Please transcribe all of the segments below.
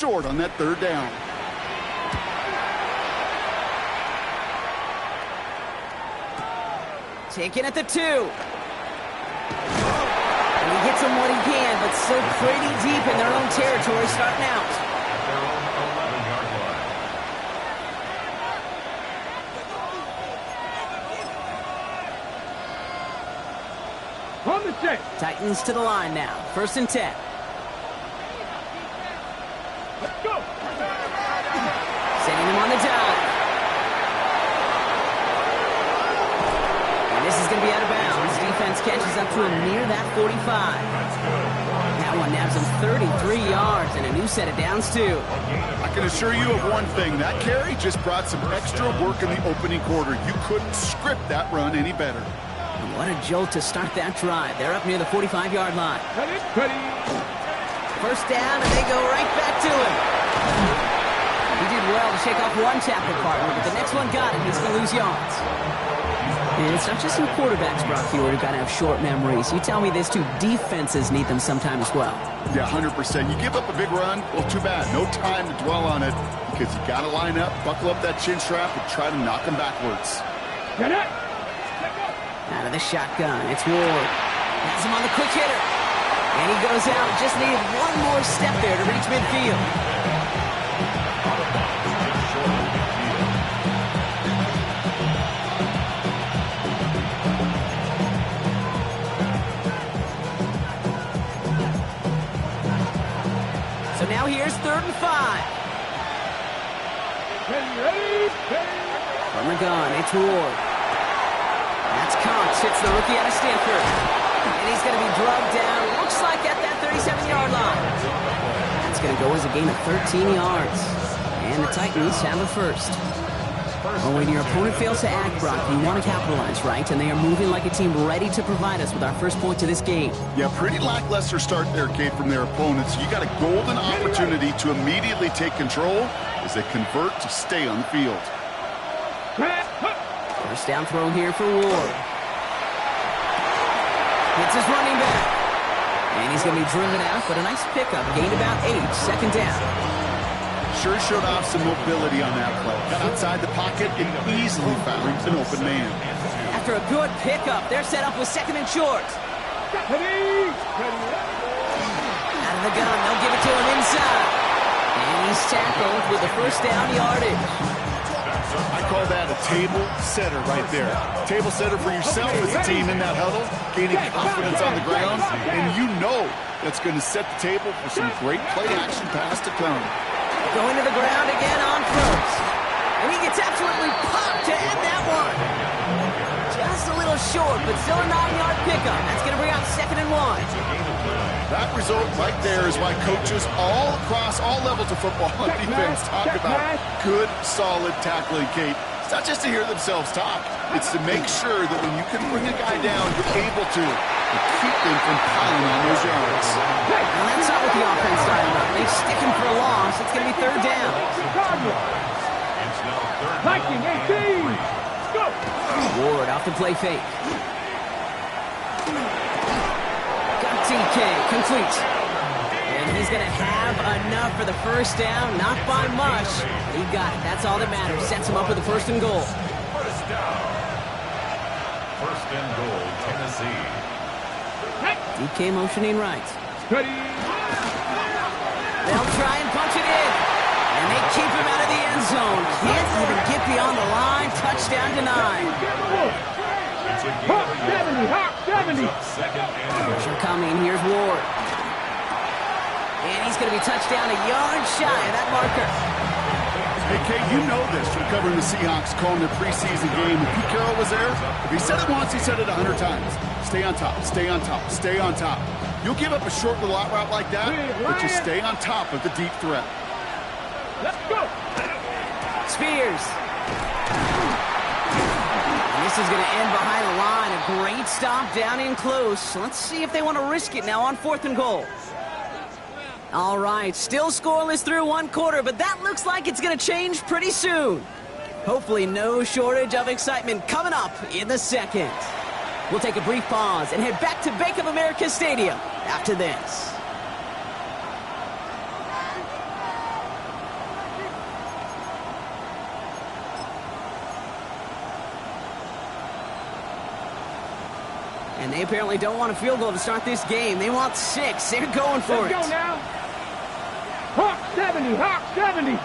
short on that third down. Taken at the 2. And he gets him what he can, but still pretty deep in their own territory starting out. On the check. Titans to the line now. 1st and 10. Let's go. Sending him on the dive. And this is going to be out of bounds. Defense catches up to him near that 45. That one nabs him 33 yards and a new set of downs, too. I can assure you of one thing. That carry just brought some extra work in the opening quarter. You couldn't script that run any better. And what a jolt to start that drive. They're up near the 45-yard line. Ready. 1st down, and they go right back to him. He did well to shake off one tackle partner, but the next one got him. He's going to lose yards. And it's not just in quarterbacks, Brock Hewitt, who got to have short memories. You tell me this too, defenses need them sometime as well. Yeah, 100%. You give up a big run, well, too bad. No time to dwell on it because you got to line up, buckle up that chin strap, and try to knock them backwards. Get it. Out of the shotgun, it's Ward. Has him on the quick hitter. And he goes out. Just needed one more step there to reach midfield. So now here's 3rd and 5. Ready. From the gun, it's Ward. That's Cox, hits the rookie out of Stanford. And he's going to be drugged down, looks like at that 37-yard line. That's going to go as a gain of 13 yards. And the Titans have a first. Well, when your opponent fails to act, Brock, you want to capitalize, right? And they are moving like a team ready to provide us with our first point to this game. Yeah, pretty lackluster start there, Kate, from their opponents. You got a golden opportunity to immediately take control as they convert to stay on the field. First down throw here for Ward. Hits his running back. And he's going to be driven out, but a nice pickup. Gained about 8, 2nd down. Sure showed off some mobility on that play. Got outside the pocket and easily found an open man. After a good pickup, they're set up with 2nd and short. Ready. Out of the gun, they'll give it to him inside. And he's tackled with the first down yardage. I call that a table setter right there. Table setter for yourself as a team in that huddle, gaining confidence on the ground, and you know that's going to set the table for some great play-action pass to come. Going to the ground again on first. And he gets absolutely popped to end that one. Just a little short, but still a 9-yard pickup. That's going to bring out 2nd and 1. That result right there is why coaches all across all levels of football and defense talk about good, solid tackling, Kate. It's not just to hear themselves talk. It's to make sure that when you can bring a guy down, you're able to keep them from piling on those yards. Well, that's not what the offense started up. They stick him for a loss. It's going to be 3rd down. Viking 18. Go. Ward off the play fake. TK complete. And he's going to have enough for the first down. Not by much. He got it. That's all that matters. Sets him up with the 1st and goal. First down. 1st and goal, Tennessee. DK motioning right. Ready. They'll try and punch it in. And they keep him out of the end zone. Can't even get beyond the line. Touchdown denied. Hawk 70. Hawk 70. Pressure coming. Here's Ward. And he's going to be touched down a yard shy of that marker. Hey, Kate, you know this from covering the Seahawks, calling their preseason game. If Pete Carroll was there, if he said it once, he said it 100 times. Stay on top, stay on top, stay on top. You'll give up a short little out route like that, but you stay on top of the deep threat. Let's go. Spears. And this is going to end behind the line. A great stop down in close. Let's see if they want to risk it now on 4th and goal. All right, still scoreless through 1 quarter, but that looks like it's going to change pretty soon. Hopefully no shortage of excitement coming up in the 2nd. We'll take a brief pause and head back to Bank of America Stadium after this. And they apparently don't want a field goal to start this game. They want 6. They're going for it. Let's go now. Hawk 70, Hawk 70.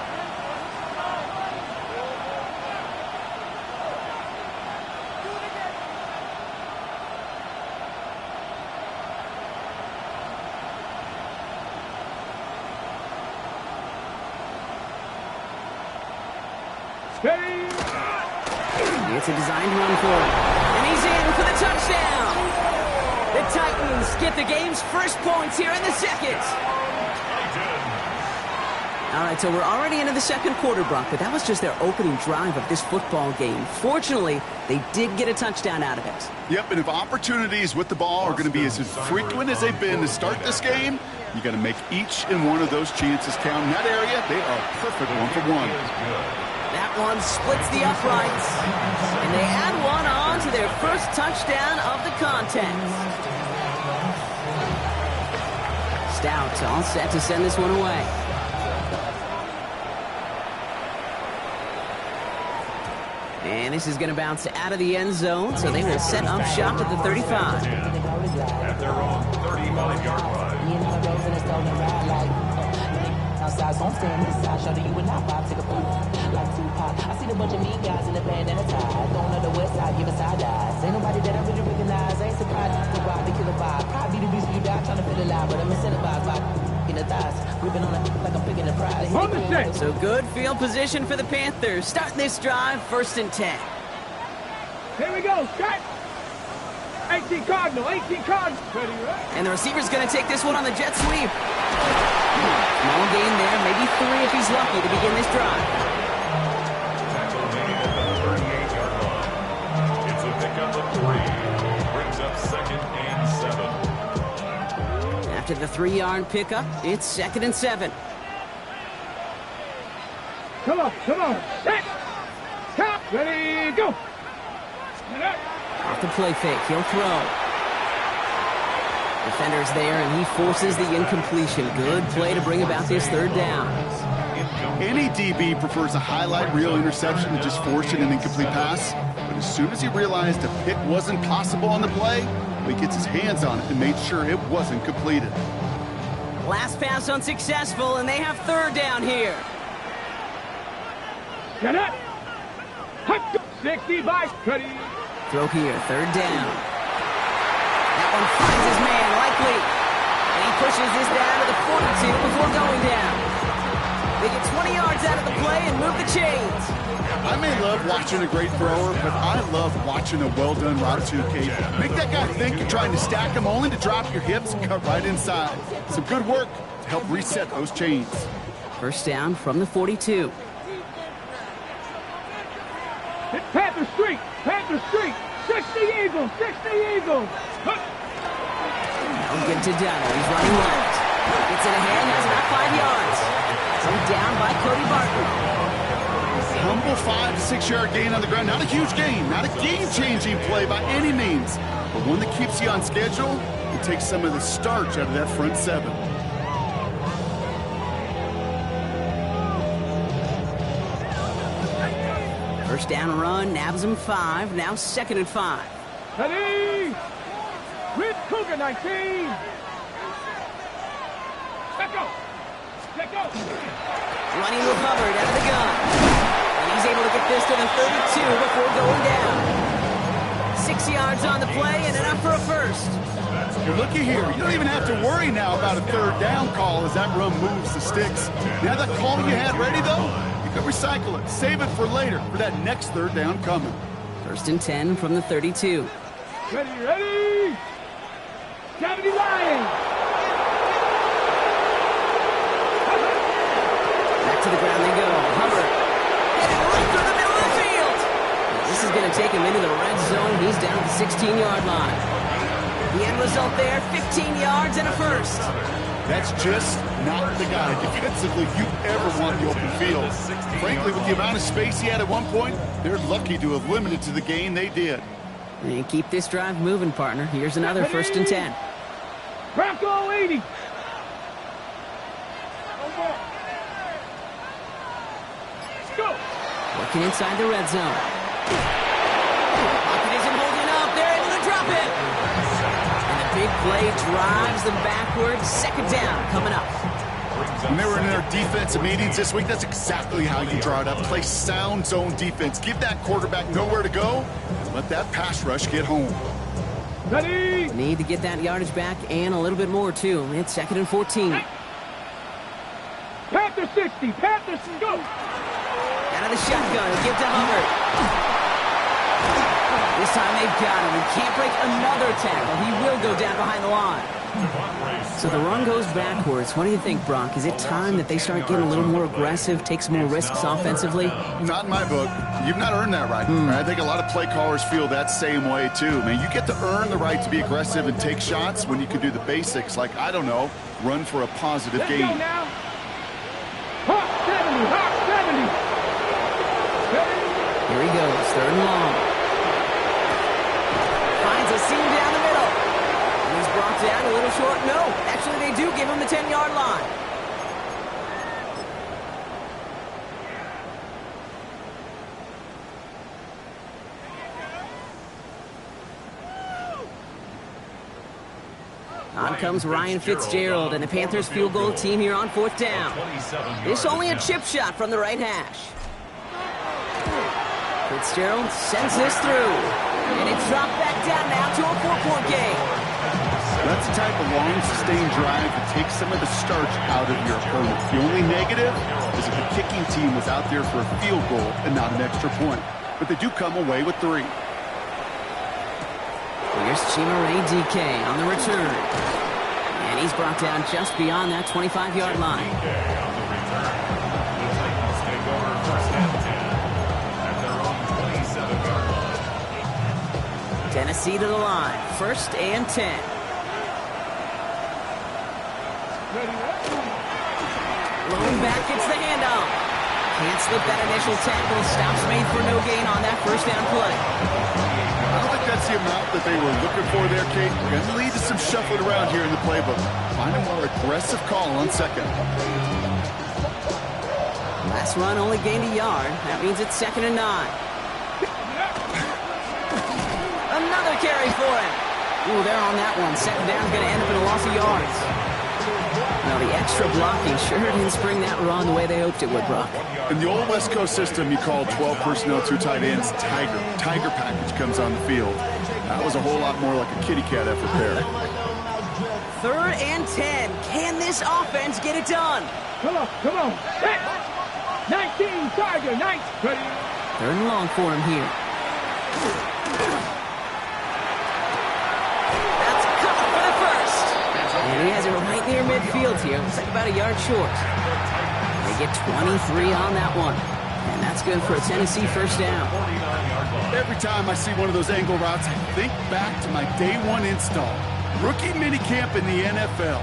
It's a designed run for him. And he's in for the touchdown. The Titans get the game's first points here in the second. All right, so we're already into the second quarter, Brock, but that was just their opening drive of this football game. Fortunately, they did get a touchdown out of it. Yep, and if opportunities with the ball are going to be as frequent as they've been to start this game, you got to make each and one of those chances count. In that area, they are perfect 1-for-1. That one splits the uprights, and they add one on to their first touchdown of the contest. Stout all set to send this one away. And this is going to bounce out of the end zone, so they will set up shop at the 35. At their own 35-yard line. Outside, so I'm staying inside. Shorty, you and I vibe, take a poop. Like Tupac. I seen a bunch of mean guys in the band and a tie. Throwing on the west side, giving side eyes. Ain't nobody that I really recognize. I ain't surprised to rob the killer vibe. Probably the reason you die, trying to feel alive. But I'm incentivized by in the thighs. Gripping on it like I'm picking a prize. On the set. So good field position for the Panthers. Starting this drive, 1st and 10. Here we go, Scott. 18 Cardinal, 18 Cardinal. Ready, right? And the receiver's going to take this one on the jet sweep. Small gain there, maybe 3 if he's lucky to begin this drive. Tackle made at the 38-yard line. It's a pickup of 3. Brings up 2nd and 7. After the 3-yard pickup, it's 2nd and 7. Come on, come on. Set. Count. Ready, go. Get up. Off the play fake, he'll throw. Defender's there, and he forces the incompletion. Good play to bring about this 3rd down. Any DB prefers a highlight reel interception to just forcing an incomplete pass. But as soon as he realized a pick wasn't possible on the play, he gets his hands on it and made sure it wasn't completed. Last pass unsuccessful, and they have 3rd down here. Get up. Hut. 60 by 30. Throw here, 3rd down. That one finds his man, likely. And he pushes this down to the 42 before going down. They get 20 yards out of the play and move the chains. I may love watching a great thrower, but I love watching a well-done route too, Kate. Make that guy think you're trying to stack him only to drop your hips and cut right inside. Some good work to help reset those chains. 1st down from the 42. Hit Panther Street. Panther Street. 60 Eagles. 60 Eagles. Huh. I'll get to Dano. He's running left. Gets it ahead, has about 5 yards. So down by Cody Barton. Humble 5 to 6 yard gain on the ground. Not a huge gain, not a game-changing play by any means, but one that keeps you on schedule and takes some of the starch out of that front 7. First down run, nabs him 5. Now 2nd and 5. Ready. Red Cougar 19. Let go. Let go. Running with Hubbard out of the gun. And he's able to get this to the 32 before going down. 6 yards on the play and enough for a 1st. Well, looky here. You don't even have to worry now about a 3rd down call as that run moves the sticks. Now that call you had ready, though, you can recycle it. Save it for later for that next 3rd down coming. 1st and 10 from the 32. Ready, ready. 70 Lions. Back to the ground they go. Hubbard headed right through the middle of the field. This is going to take him into the red zone. He's down at the 16-yard line. The end result there, 15 yards and a 1st. That's just not the guy defensively you ever want in the open field. Frankly, with the amount of space he had at one point, they're lucky to have limited to the gain they did. And keep this drive moving, partner. Here's another 1st and 10. Bronco 80. Go. Working inside the red zone. Pocket isn't holding up. They're able to drop it. big play drives them backwards. Second down coming up. When they were in their defensive meetings this week, that's exactly how you draw it up. Play sound zone defense. Give that quarterback nowhere to go. And let that pass rush get home. Ready? Need to get that yardage back and a little bit more, too. It's 2nd and 14. Panther 60. Panthers go. Out of the shotgun. Give to Hubbard. This time they've got him. He can't break another tackle. He will go down behind the line. So the run goes backwards. What do you think, Brock? Is it time that they start getting a little more aggressive, take some more risks offensively? Not in my book. You've not earned that right. I think a lot of play callers feel that same way, too. Man, you get to earn the right to be aggressive and take shots when you can do the basics, like, I don't know, run for a positive Let's gain. go now. Hawk 70. Hawk 70. Ready? Here he goes. 3rd and long. Finds a seam down the middle. And he's brought down a little short. No, actually they do give him the 10-yard line. On comes Ryan Fitzgerald and the Panthers field goal team here on 4th down. It's only a chip shot from the right hash. Fitzgerald sends this through. And it's dropped back down now to a 4-point game. That's the type of long, sustained drive that takes some of the starch out of your opponent. The only negative is if the kicking team was out there for a field goal and not an extra point. But they do come away with 3. Here's Chimaray DK on the return. And he's brought down just beyond that 25-yard line. Tennessee to the line. 1st and 10. Lone back gets the handoff. Can't slip that initial tackle. Stops made for no gain on that 1st down play. I don't think that's the amount that they were looking for there, Kate. Going to lead to some shuffling around here in the playbook. Find a more aggressive call on 2nd. Last run only gained a yard. That means it's 2nd and 9. Another carry for him. Ooh, they're on that one. 2nd down's going to end up in a loss of yards. Now, the extra blocking sure didn't spring that run the way they hoped it would, Brock. In the old West Coast system, you called 12 personnel, 2 tight ends, Tiger. Tiger package comes on the field. That was a whole lot more like a kitty cat effort there. 3rd and 10. Can this offense get it done? Come on. Come on. Hey. 19. Tiger. 19. Ready? 3rd and long for him here. That's covered for the 1st. And he has it right near midfield here. Looks like about a yard short. They get 23 on that one. And that's good for a Tennessee 1st down. Every time I see one of those angle routes, I think back to my day 1 install. Rookie minicamp in the NFL.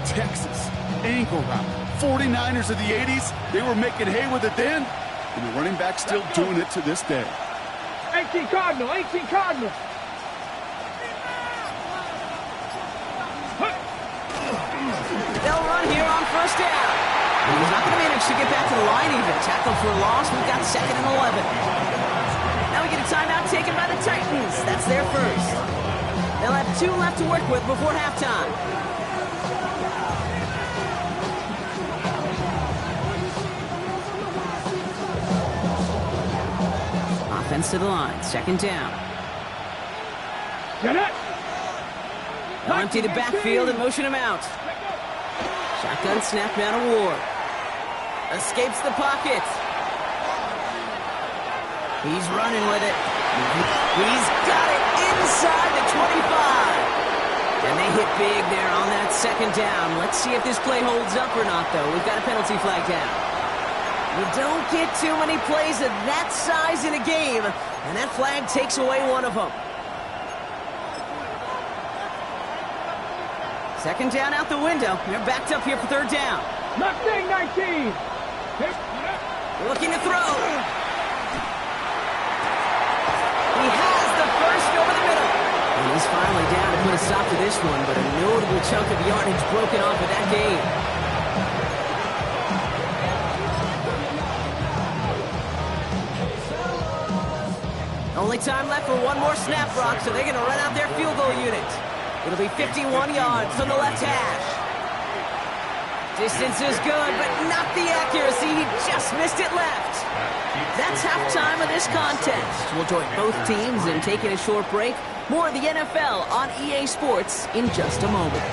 Texas, angle route. 49ers of the 80s, they were making hay with it then. And the running back still doing it to this day. 18 Cardinal. 18 Cardinal. They'll run here on 1st down. He's not going to manage to get back to the line even. Tackle for a loss. We've got 2nd and 11. Now we get a timeout taken by the Titans. That's their 1st. They'll have 2 left to work with before halftime. Offense to the line. 2nd down. Get it. They'll empty the backfield and motion him out. Shotgun snap now to Ward. Escapes the pocket. He's running with it. He's got it inside the 25. And they hit big there on that 2nd down. Let's see if this play holds up or not, though. We've got a penalty flag down. You don't get too many plays of that size in a game, and that flag takes away one of them. 2nd down out the window. They're backed up here for 3rd down. Mustang 19. Looking to throw. He has the 1st over the middle. And he's finally down to put a stop to this one, but a notable chunk of yardage broken off of that game. Only time left for one more snap, Brock, so they're going to run out their field goal unit. It'll be 51 yards from the left hash. Distance is good, but not the accuracy. He just missed it left. That's halftime of this contest. We'll join both teams in taking a short break. More of the NFL on EA Sports in just a moment.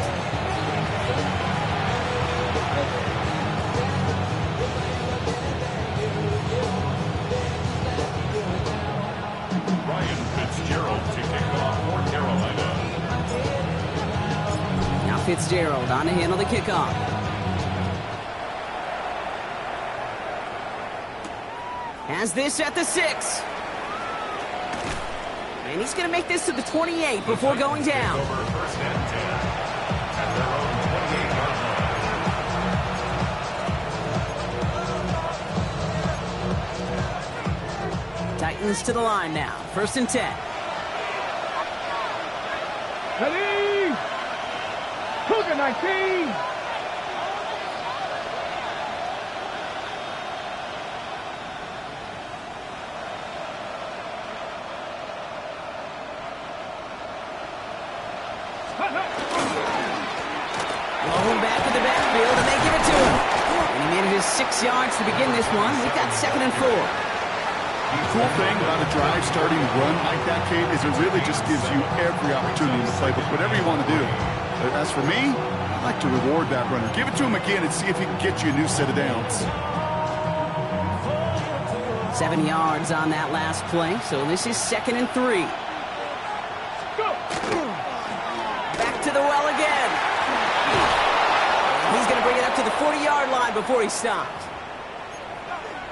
Fitzgerald on to handle the kickoff. Has this at the 6. And he's going to make this to the 28 before going down. Titans to the line now. 1st and 10. Ready? Cougar 19! Rolling back to the backfield, and they give it to him. And he made it his 6 yards to begin this one. We've got 2nd and 4. The cool thing about a drive starting run like that, Kate, is it really just gives you every opportunity in the playbook, whatever you want to do. As for me, I like to reward that runner. Give it to him again and see if he can get you a new set of downs. 7 yards on that last play, so this is 2nd and 3. Back to the well again. He's going to bring it up to the 40-yard line before he stops.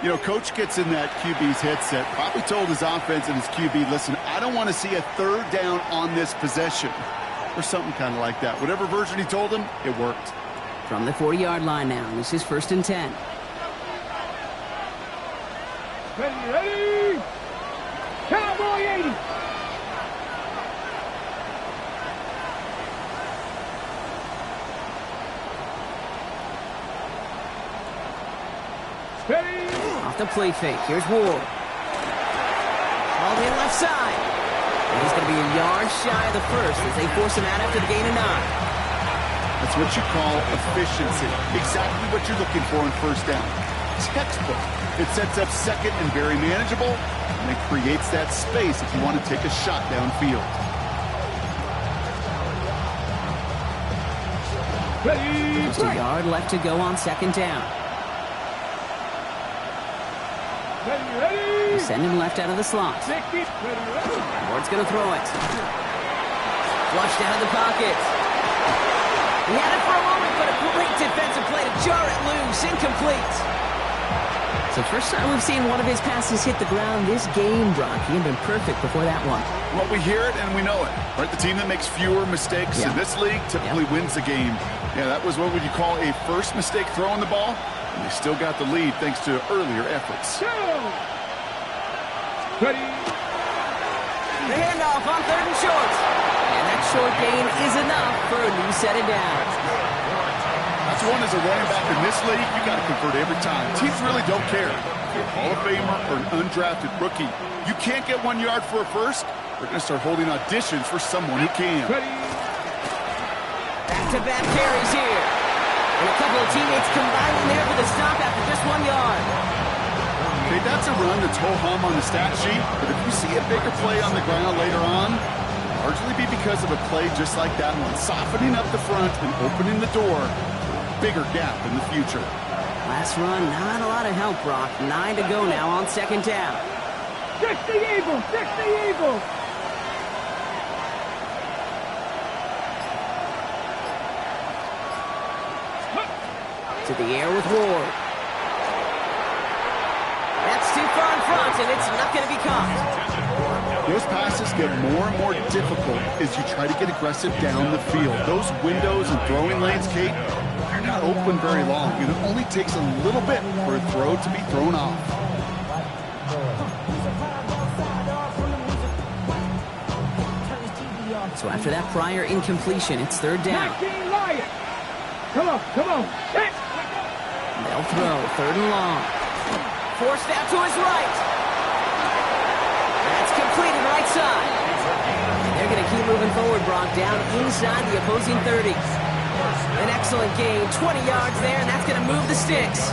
You know, Coach gets in that QB's headset, probably told his offense and his QB, listen, I don't want to see a 3rd down on this possession. Or something kind of like that. Whatever version he told him, it worked. From the 40-yard line now, this is 1st and 10. Ready? Cowboy 80! Ready? Off the play fake. Here's Ward. All the way left side. And he's going to be a yard shy of the 1st as they force him out after the gain of 9. That's what you call efficiency. Exactly what you're looking for in 1st down. Textbook. It sets up 2nd and very manageable, and it creates that space if you want to take a shot downfield. Ready? Just a yard left to go on 2nd down. Ready? Send him left out of the slot. Ward's going to throw it. Flushed out of the pocket. He had it for a moment, but a great defensive play to jar it loose. Incomplete. So first time we've seen one of his passes hit the ground this game, Brock. He had been perfect before that one. Well, we hear it and we know it. Right? The team that makes fewer mistakes in this league typically wins the game. Yeah, that was what would you call a first mistake throwing the ball. And they still got the lead thanks to earlier efforts. Ready? The handoff on 3rd and short. And that short gain is enough for a new set of downs. That's one as a running back in this league, you got to convert every time. Teams really don't care. If you're a Hall of Famer or an undrafted rookie, you can't get 1 yard for a first, they're going to start holding auditions for someone who can. Back-to-back carries here. And a couple of teammates combining there for the stop after just 1 yard. Okay, that's a run that's ho-hum on the stat sheet, but if you see a bigger play on the ground later on, largely be because of a play just like that one, softening up the front and opening the door for a bigger gap in the future. Last run, not a lot of help, Brock. 9 to go now on 2nd down. 60 Eagles! 60 Eagles! To the air with Ward. That's too far in front, and it's not going to be caught. Those passes get more and more difficult as you try to get aggressive down the field. Those windows and throwing lanes, Kate, they're not open very long, and it only takes a little bit for a throw to be thrown off. So after that prior incompletion, it's 3rd down. Come on, come on. Hit. They'll throw 3rd and long. Forced out to his right. That's completed right side. They're going to keep moving forward, Brock, down inside the opposing 30. An excellent gain, 20 yards there, and that's going to move the sticks.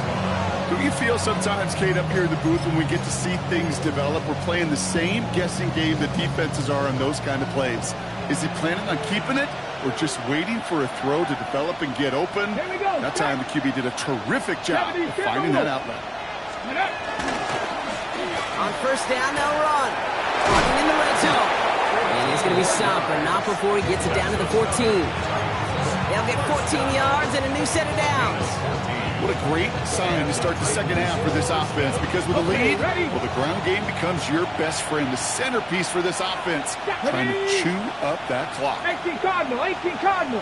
Do you feel sometimes, Kate, up here in the booth when we get to see things develop? We're playing the same guessing game that defenses are on those kind of plays. Is he planning on keeping it or just waiting for a throw to develop and get open? Here we go. That time the QB did a terrific job of finding that outlet. On first down, they'll run. Running in the red zone. And he's going to be stopped, but not before he gets it down to the 14. They'll get 14 yards and a new set of downs. What a great sign to start the second half for this offense, because with a lead, well, the ground game becomes your best friend, the centerpiece for this offense, trying to chew up that clock. 18 Cardinal, 18 Cardinal.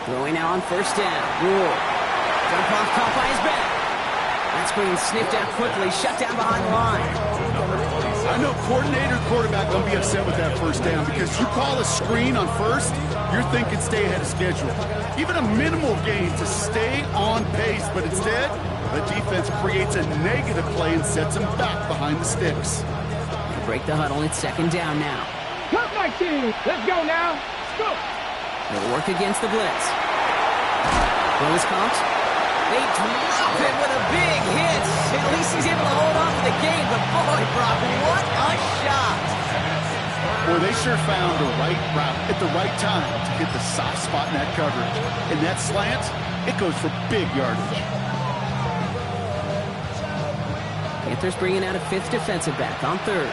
Throwing now on first down. Rule. Jump off, caught by his back. That screen sniffed out quickly, shut down behind the line. I know coordinator, quarterback going to be upset with that first down, because you call a screen on first, you're thinking stay ahead of schedule. Even a minimal gain to stay on pace, but instead, the defense creates a negative play and sets them back behind the sticks. They break the huddle. It's second down now. Cut my team. Let's go now. Go. They'll work against the blitz. Willis comes. They drop him with a big hit. At least he's able to hold on to the game, but boy, Brock, what a shot. Boy, they sure found the right route at the right time to hit the soft spot in that coverage. And that slant, it goes for big yardage. Panthers bringing out a fifth defensive back on third.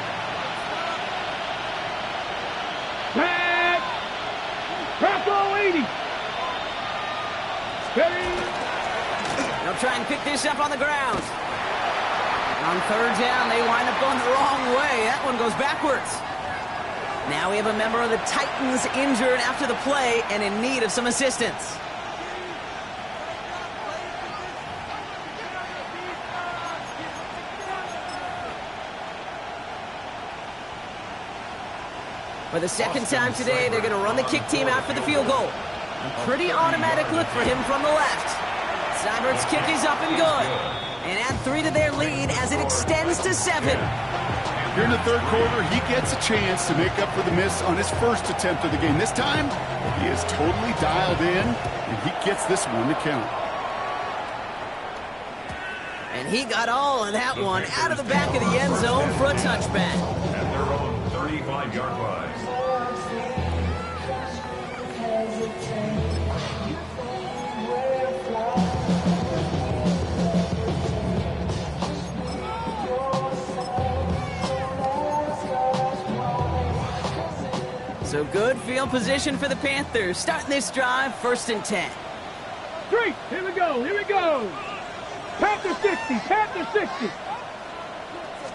Back. Bronco 80. Ready. They'll try and pick this up on the ground. On third down, they wind up going the wrong way. That one goes backwards. Now we have a member of the Titans injured after the play and in need of some assistance. For the second time today, they're going to run the kick team out for the field goal. A pretty automatic look for him from the left. Seibert's kick is up and good. And add 3 to their lead as it extends to 7. Here in the third quarter, he gets a chance to make up for the miss on his first attempt of the game. This time, he is totally dialed in, and he gets this one to count. And he got all of that one out of the back of the end zone for a touchback. At their own 35-yard line. So good field position for the Panthers. Starting this drive, 1st and 10. 3. Here we go. Here we go. Panther 60. Panther 60.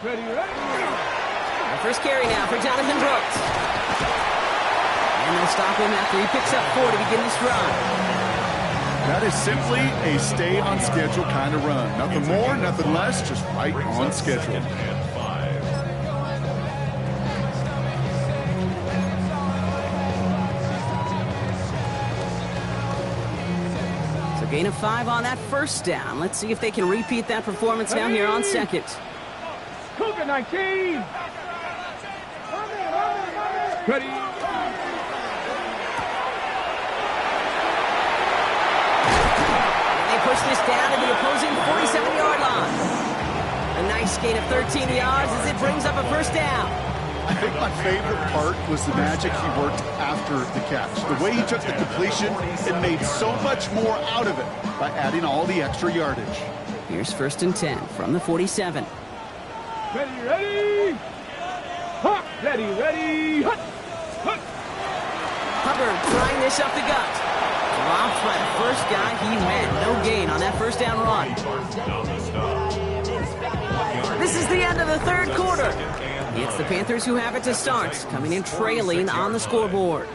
Ready, ready. Our first carry now for Jonathan Brooks. And they'll stop him after he picks up 4 to begin this drive. That is simply a stay-on-schedule kind of run. Nothing more, nothing less, just right on schedule. Gain of 5 on that first down. Let's see if they can repeat that performance now here on second. Cougar 19. Ready. They push this down to the opposing 47-yard line. A nice gain of 13 yards as it brings up a first down. I think my favorite part was the magic he worked after the catch. The way he took the completion and made so much more out of it by adding all the extra yardage. Here's 1st and 10 from the 47. Ready, ready. Hut. Ready, ready. Hut. Hut. Hubbard trying this up the gut. Dropped by the first guy he met. No gain on that first down run. This is the end of the third quarter. It's the Panthers who have it to start, coming in trailing on the scoreboard.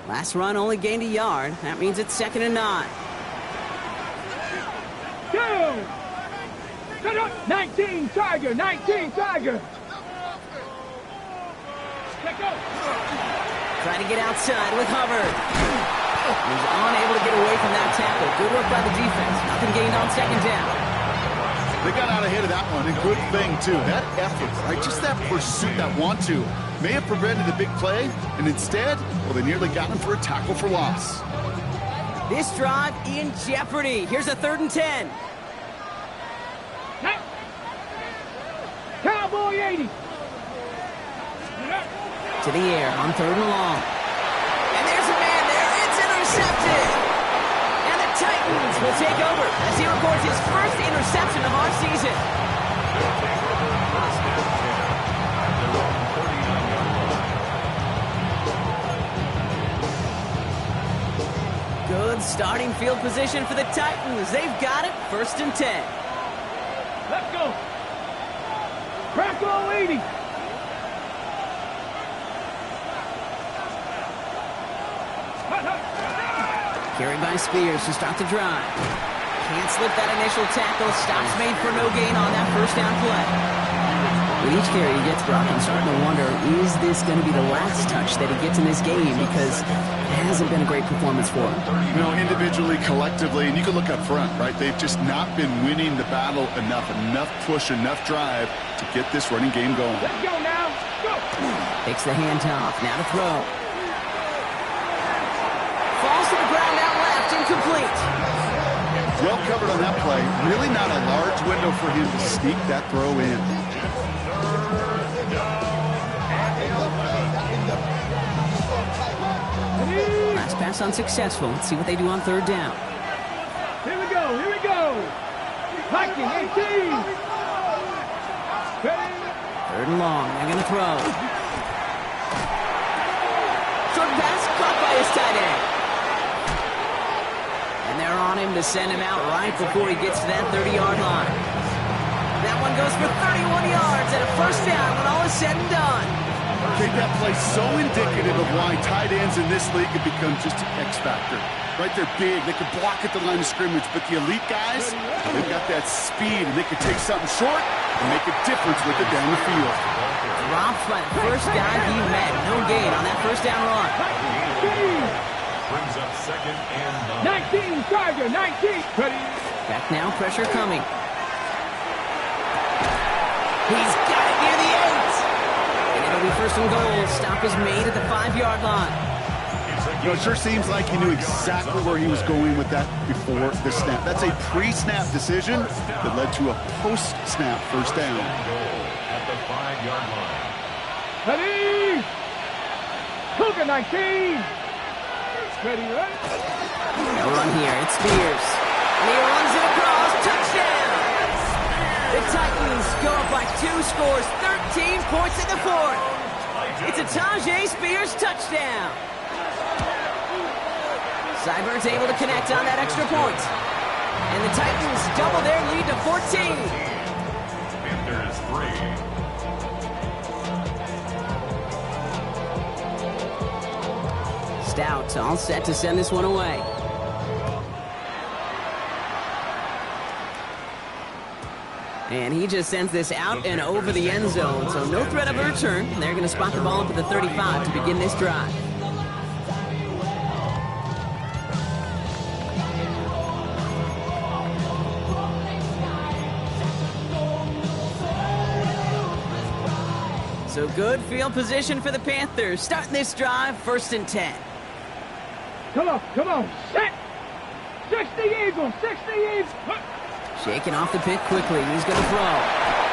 Last run only gained a yard. That means it's 2nd and 9. 19 Tiger, 19 Tiger. Let go. Trying to get outside with Hubbard. He's unable to get away from that tackle. Good work by the defense. Nothing gained on second down. They got out ahead of that one, and good thing, too. That effort, right? Just that pursuit, that want-to, may have prevented the big play, and instead, well, they nearly got him for a tackle for loss. This drive in jeopardy. Here's a 3rd and 10. Cowboy 80. To the air on 3rd and long. And there's a man there. It's intercepted. And the Titans will take over as he records his first interception of our season. Good starting field position for the Titans. They've got it. 1st and 10. Let's go. Crackle 80. Carried by Spears to start the drive. Can't slip that initial tackle. Stops made for no gain on that 1st down play. With each carry he gets, Brock, I'm starting to wonder, is this going to be the last touch that he gets in this game? Because it hasn't been a great performance for him. You know, individually, collectively, and you can look up front, right? They've just not been winning the battle enough push, enough drive to get this running game going. Let's go now. Go. Takes the handoff. Now to throw. Falls to the ground out left. Incomplete. Well covered on that play. Really not a large window for him to sneak that throw in. Last pass unsuccessful. Let's see what they do on 3rd down. Here we go. Here we go. Viking 18. Ready. 3rd and long. They're going to throw. Short pass caught by his tight end. And they're on him to send him out right before he gets to that 30-yard line. That one goes for 31 yards and a 1st down when all is said and done. Okay, that play so indicative of why tight ends in this league have become just an X factor. Right, they're big, they can block at the line of scrimmage, but the elite guys, they've got that speed, and they can take something short and make a difference with it down the field. Dropped by the first guy he met. No gain on that 1st down run. Brings up 2nd and 9. 19 Tiger, 19. Ready. Back now, pressure coming. He's got it near the 8. And it'll be 1st and goal. Stop is made at the 5-yard line. You know, it sure seems like he knew exactly where he was going with that before the snap. That's a pre-snap decision that led to a post-snap 1st down. At the 5-yard line. Ready. Cougar 19. Ready, right? No run here. It's Spears. And he runs it across. Touchdown! The Titans go up by 2 scores. 13 points in the 4th. It's a Tajay Spears touchdown. Seibert's able to connect on that extra point. And the Titans double their lead to 14. Panthers 3. Stout all set to send this one away. And he just sends this out and over the end zone. So no threat of a return. They're going to spot the ball up at the 35 to begin this drive. So good field position for the Panthers. Starting this drive, 1st and 10. Come on, come on. Set. 60 Eagles, 60 Eagles. Shaking off the pick quickly. He's going to throw.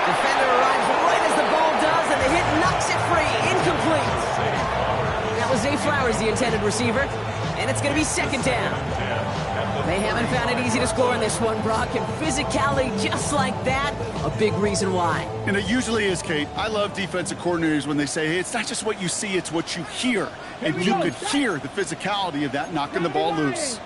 Defender arrives right as the ball does, and the hit knocks it free. Incomplete. That was Zay Flowers, the intended receiver. And it's going to be 2nd down. They haven't found it easy to score in this one, Brock. And physicality just like that, a big reason why. And it usually is, Kate. I love defensive coordinators when they say, hey, it's not just what you see, it's what you hear. And you could hear the physicality of that knocking the ball loose.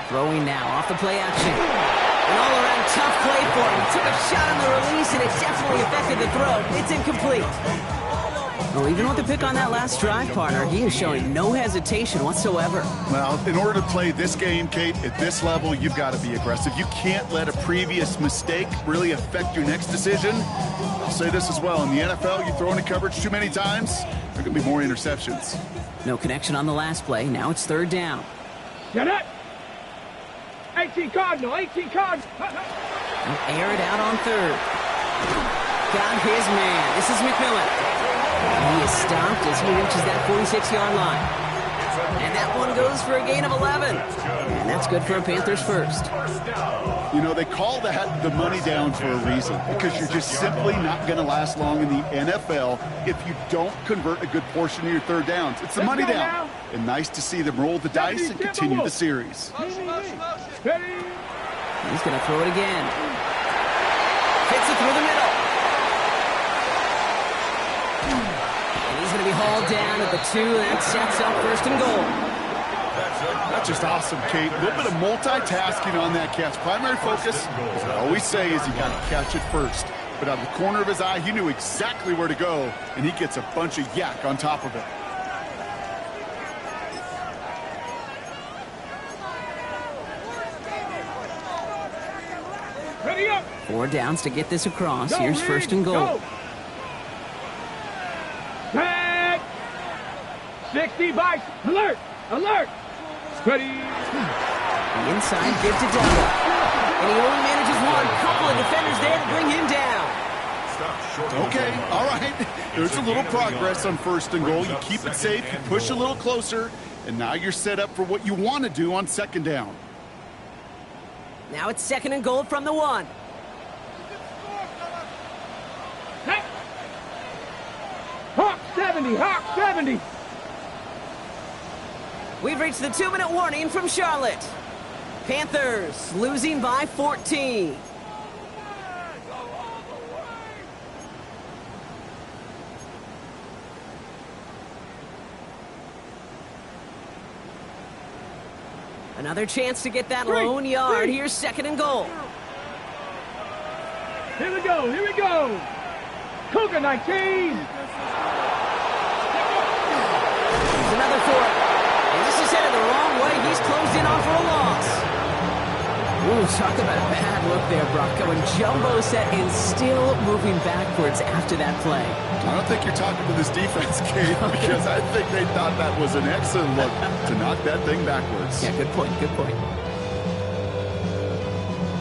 Throwing now off the play action. An all-around tough play for him. Took a shot on the release, and it definitely affected the throw. It's incomplete. Well, even with the pick on that last drive, partner, he is showing no hesitation whatsoever. Well, in order to play this game, Kate, at this level, you've got to be aggressive. You can't let a previous mistake really affect your next decision. I'll say this as well. In the NFL, you throw into coverage too many times, there are going to be more interceptions. No connection on the last play. Now it's third down. Get it! 18 Cardinal, 18 Cardinal. Air it out on third. Got his man. This is McMillan. He is stopped as he reaches that 46-yard line. And that one goes for a gain of 11. And that's good for a Panthers first. You know, they call that the money down for a reason, because you're just simply not going to last long in the NFL if you don't convert a good portion of your third downs. It's the money down. And nice to see them roll the dice and continue the series. Ready? He's going to throw it again. Hits it through the middle. And he's going to be hauled down at the 2. That sets up first and goal. That's just awesome, Kate. A little bit of multitasking on that catch. Primary focus, as I always say, is you got to catch it first. But out of the corner of his eye, he knew exactly where to go, and he gets a bunch of yak on top of it. Ready up! 4 downs to get this across. Here's first and goal. Set! 60 bikes. Alert! Alert! Ready? The inside give to Delta. And he only manages one. Couple of defenders there to bring him down. Okay, all right. There's a little progress on first and goal. You keep it safe, you push a little closer, and now you're set up for what you want to do on second down. Now it's second and goal from the 1. Hey! Hawk 70! Hawk 70! We've reached the 2-minute warning from Charlotte. Panthers losing by 14. Another chance to get that lone yard. Here's second and goal. Here we go, here we go! Cougar 19! Here's another for it. And this is headed the wrong way. He's closed in on for a loss. Ooh, talk about a bad look there, Brock. Going jumbo set and still moving backwards after that play. I don't think you're talking to this defense, Kate, because I think they thought that was an excellent look to knock that thing backwards. Yeah, good point, good point.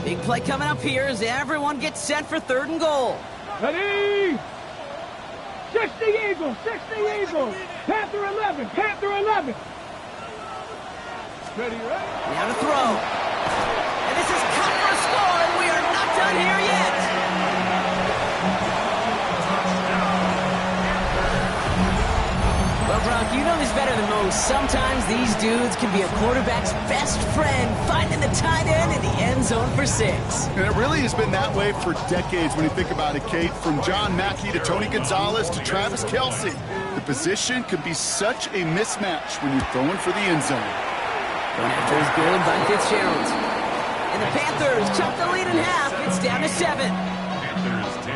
Big play coming up here as everyone gets set for third and goal. Ready? 60 Eagles! 60 Eagles! Panther 11! Panther 11! Ready, right? Now to throw. And this is cut for a score, and we are not done here yet. Well, Brock, you know this better than most. Sometimes these dudes can be a quarterback's best friend, finding the tight end in the end zone for 6. And it really has been that way for decades when you think about it, Kate. From John Mackey to Tony Gonzalez to Travis Kelce. The position can be such a mismatch when you're throwing for the end zone. Going after is good by Fitzgerald. And the Panthers chop the lead in half. It's down to 7. Panthers 10.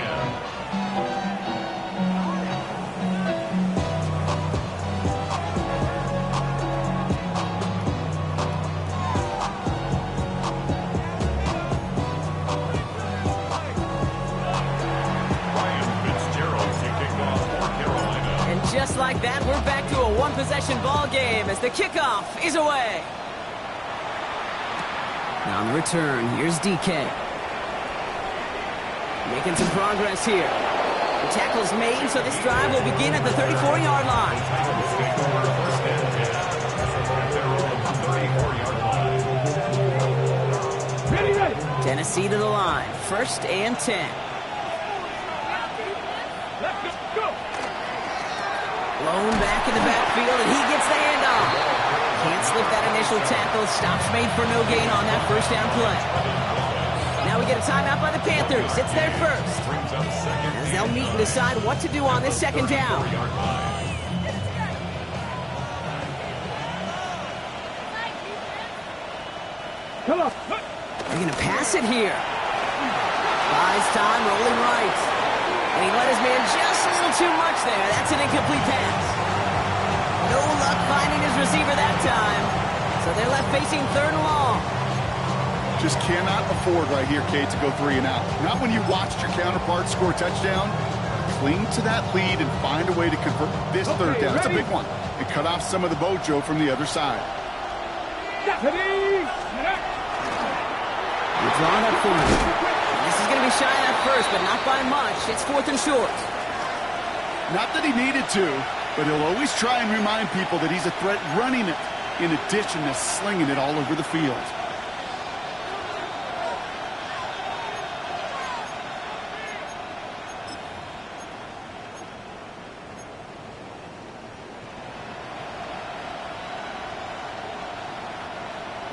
Just like that, we're back to a one-possession ball game as the kickoff is away. Now on the return, here's DK. Making some progress here. The tackle's made, so this drive will begin at the 34-yard line. Ready, ready! Tennessee to the line. First and 10. Let's go! Blown back in the backfield, and he gets the handoff. Can't slip that initial tackle. Stops made for no gain on that first down play. Now we get a timeout by the Panthers. It's their first. As they'll meet and decide what to do on this second down. Come on! They're going to pass it here. Buys time, rolling right. And he let his man just a little little too much there. That's an incomplete pass. No luck finding his receiver that time. So they're left facing 3rd and long. Just cannot afford right here, Kate, to go 3 and out. Not when you watched your counterpart score a touchdown. Cling to that lead and find a way to convert this 3rd down. It's a big one. And cut off some of the mojo from the other side. We're drawing up for him. This is going to be shy at first, but not by much. It's 4th and short. Not that he needed to, but he'll always try and remind people that he's a threat running it, in addition to slinging it all over the field.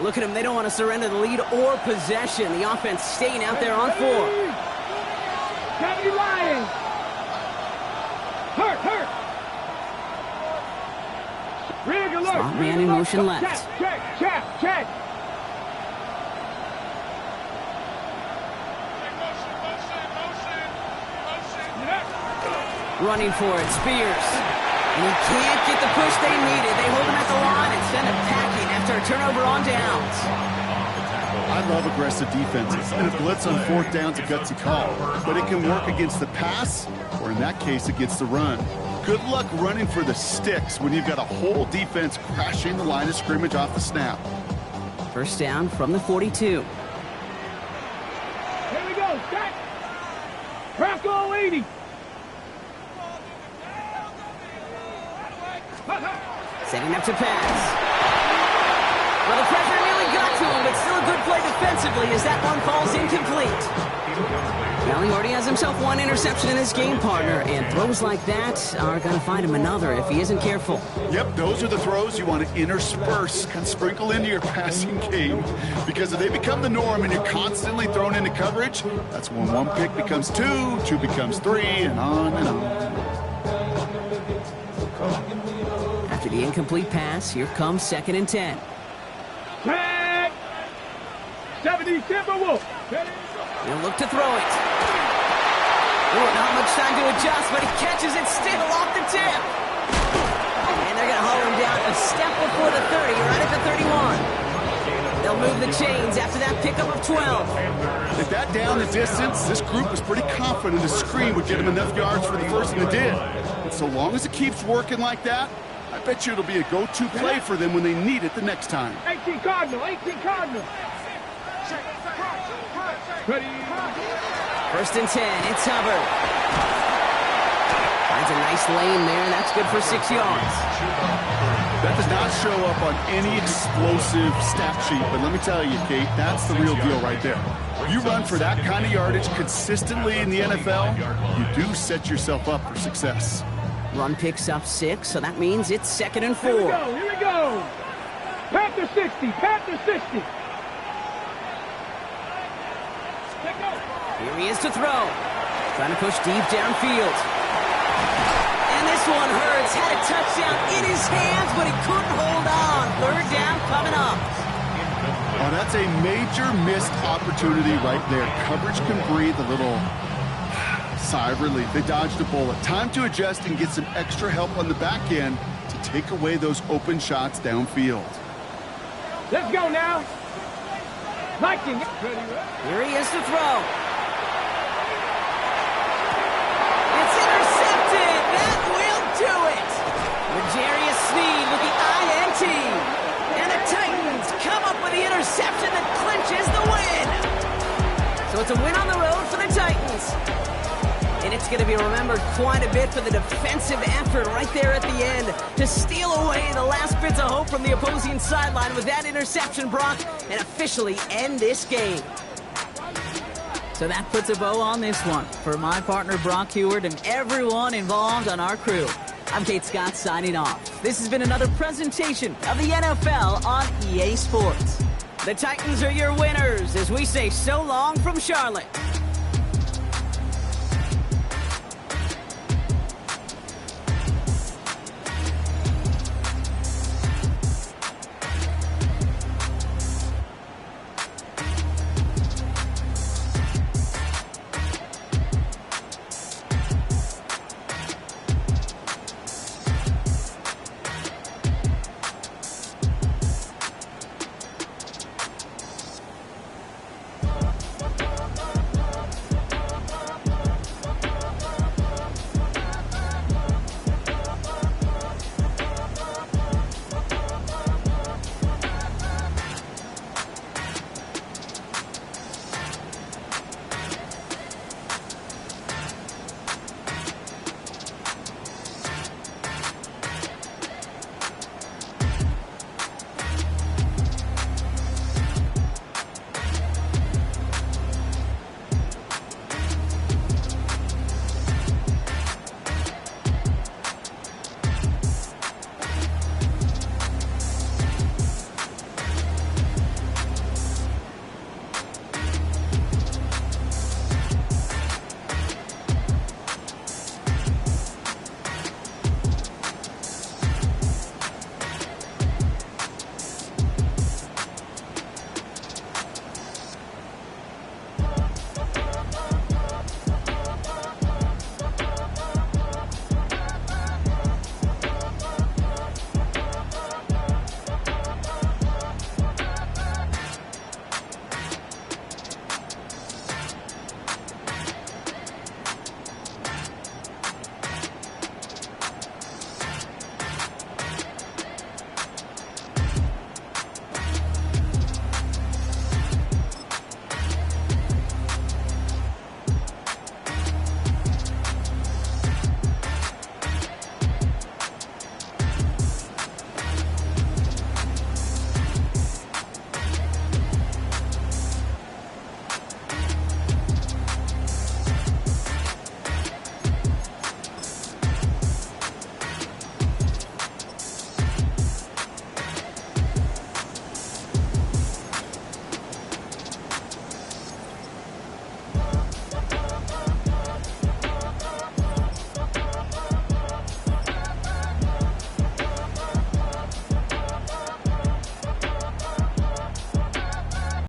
Look at them. They don't want to surrender the lead or possession. The offense staying out there on 4. Can't be lying. Hurt. Rig alert. Slot man in motion left. Check. Running for it, Spears. And he can't get the push they needed. They hold him at the line and send him packing after a turnover on downs. I love aggressive defenses, and a blitz on 4th down's a gutsy call, but it can work against the pass, or in that case, against the run. Good luck running for the sticks when you've got a whole defense crashing the line of scrimmage off the snap. 1st down from the 42. Here we go, set. Bronco 80. Setting up to pass. Well, the pressure nearly got to him, but still a good play defensively as that one falls incomplete. Well, he already has himself 1 interception in his game, partner, and throws like that are going to find him another if he isn't careful. Yep, those are the throws you want to intersperse, kind of sprinkle into your passing game, because if they become the norm and you're constantly thrown into coverage, that's when 1 pick becomes 2, 2 becomes 3, and on and on. After the incomplete pass, here comes 2nd and 10. Check. 70 Timberwolf. He'll look to throw it. Oh, not much time to adjust, but he catches it still off the tip. And they're going to haul him down a step before the 30, right at the 31. They'll move the chains after that pickup of 12. If that down the distance, this group was pretty confident a screen would get him enough yards for the first, and it did. And so long as it keeps working like that, I bet you it'll be a go-to play for them when they need it the next time. 18 Cardinal. Ready. 1st and 10, it's Hubbard. Finds a nice lane there, and that's good for 6 yards. That does not show up on any explosive stat sheet, but let me tell you, Kate, that's the real deal right there. You run for that kind of yardage consistently in the NFL, you do set yourself up for success. Run picks up 6, so that means it's 2nd and 4. Here we go. Panther 60. Here he is to throw. Trying to push deep downfield. And this one hurts. Had a touchdown in his hands, but he couldn't hold on. 3rd down coming up. Oh, that's a major missed opportunity right there. Coverage can breathe a little sigh of relief. They dodged a bullet. Time to adjust and get some extra help on the back end to take away those open shots downfield. Let's go now. Liking. Here he is to throw. It's intercepted. That will do it. L'Jarius Sneed with the INT. And the Titans come up with the interception that clinches the win. So it's a win on the road for the Titans. And it's going to be remembered quite a bit for the defensive effort right there at the end to steal away the last bits of hope from the opposing sideline with that interception, Brock, and officially end this game. So that puts a bow on this one. For my partner, Brock Heward, and everyone involved on our crew, I'm Kate Scott signing off. This has been another presentation of the NFL on EA Sports. The Titans are your winners as we say so long from Charlotte.